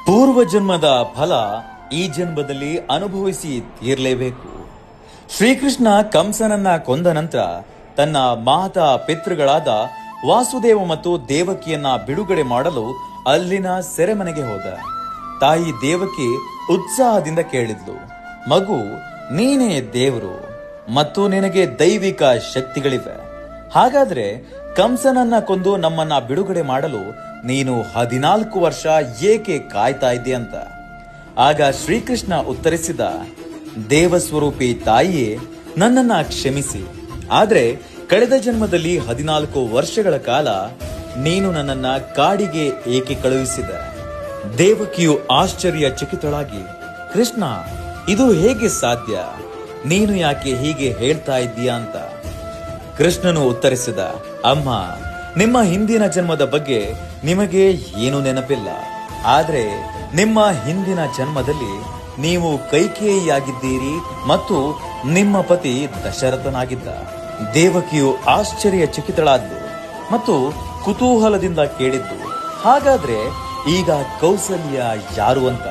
ಪೂರ್ವ ಜನ್ಮದ ಫಲ ಈ ಜನ್ಮದಲ್ಲಿ ಅನುಭವಿಸಿ ತೀರ್ಲೇಬೇಕು. ಶ್ರೀಕೃಷ್ಣ ಕಂಸನನ್ನ ಕೊಂದ ನಂತರ ತನ್ನ ಮಾತಾ ಪಿತೃಗಳಾದ ವಾಸುದೇವ ಮತ್ತು ದೇವಕಿಯನ್ನ ಬಿಡುಗಡೆ ಮಾಡಲು ಅಲ್ಲಿನ ಸೆರೆಮನೆಗೆ ಹೋದ. ತಾಯಿ ದೇವಕಿ ಉತ್ಸಾಹದಿಂದ ಕೇಳಿದ್ಲು, ಮಗು, ನೀನೇ ದೇವರು ಮತ್ತು ನಿನಗೆ ದೈವಿಕ ಶಕ್ತಿಗಳಿವೆ. ಹಾಗಾದ್ರೆ ಕಂಸನನ್ನ ಕೊಂದು ನಮ್ಮನ್ನ ಬಿಡುಗಡೆ ಮಾಡಲು ನೀನು 14 ವರ್ಷ ಏಕೆ ಕಾಯ್ತಾ ಇದ್ದೆ ಅಂತ. ಆಗ ಶ್ರೀಕೃಷ್ಣ ಉತ್ತರಿಸಿದ, ದೇವಸ್ವರೂಪಿ ತಾಯಿಯೇ, ನನ್ನನ್ನ ಕ್ಷಮಿಸಿ. ಆದ್ರೆ ಕಳೆದ ಜನ್ಮದಲ್ಲಿ 14 ವರ್ಷಗಳ ಕಾಲ ನೀನು ನನ್ನನ್ನ ಕಾಡಿಗೆ ಏಕೆ ಕಳುಹಿಸಿದ? ದೇವಕಿಯು ಆಶ್ಚರ್ಯಚಕಿತಳಾಗಿ, ಕೃಷ್ಣ, ಇದು ಹೇಗೆ ಸಾಧ್ಯ? ನೀನು ಯಾಕೆ ಹೀಗೆ ಹೇಳ್ತಾ ಇದ್ದೀಯಾ ಅಂತ. ಕೃಷ್ಣನು ಉತ್ತರಿಸಿದ, ಅಮ್ಮ, ನಿಮ್ಮ ಹಿಂದಿನ ಜನ್ಮದ ಬಗ್ಗೆ ನಿಮಗೆ ಏನೂ ನೆನಪಿಲ್ಲ. ಆದ್ರೆ ನಿಮ್ಮ ಹಿಂದಿನ ಜನ್ಮದಲ್ಲಿ ನೀವು ಕೈಕೇಯಿಯಾಗಿದ್ದೀರಿ ಮತ್ತು ನಿಮ್ಮ ಪತಿ ದಶರಥನಾಗಿದ್ದ. ದೇವಕಿಯು ಆಶ್ಚರ್ಯಚಕಿತಳಾದ್ಲು ಮತ್ತು ಕುತೂಹಲದಿಂದ ಕೇಳಿದ್ದು, ಹಾಗಾದ್ರೆ ಈಗ ಕೌಸಲ್ಯ ಯಾರು ಅಂತ.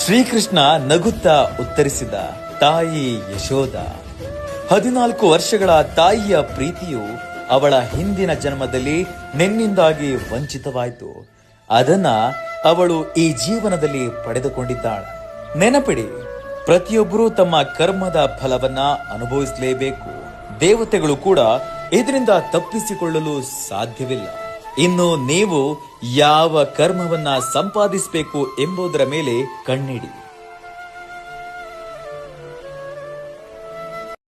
ಶ್ರೀಕೃಷ್ಣ ನಗುತ್ತಾ ಉತ್ತರಿಸಿದ, ತಾಯಿ ಯಶೋಧ. 14 ವರ್ಷಗಳ ತಾಯಿಯ ಪ್ರೀತಿಯು ಅವಳ ಹಿಂದಿನ ಜನ್ಮದಲ್ಲಿ ನಿನ್ನಿಂದಾಗಿ ವಂಚಿತವಾಯಿತು. ಅದನ್ನ ಅವಳು ಈ ಜೀವನದಲ್ಲಿ ಪಡೆದುಕೊಂಡಿದ್ದಾಳೆ. ನೆನಪಿಡಿ, ಪ್ರತಿಯೊಬ್ಬರೂ ತಮ್ಮ ಕರ್ಮದ ಫಲವನ್ನ ಅನುಭವಿಸಲೇಬೇಕು. ದೇವತೆಗಳು ಕೂಡ ಇದರಿಂದ ತಪ್ಪಿಸಿಕೊಳ್ಳಲು ಸಾಧ್ಯವಿಲ್ಲ. ಇನ್ನು ನೀವು ಯಾವ ಕರ್ಮವನ್ನ ಸಂಪಾದಿಸಬೇಕು ಎಂಬುದರ ಮೇಲೆ ಕಣ್ಣಿಡಿ.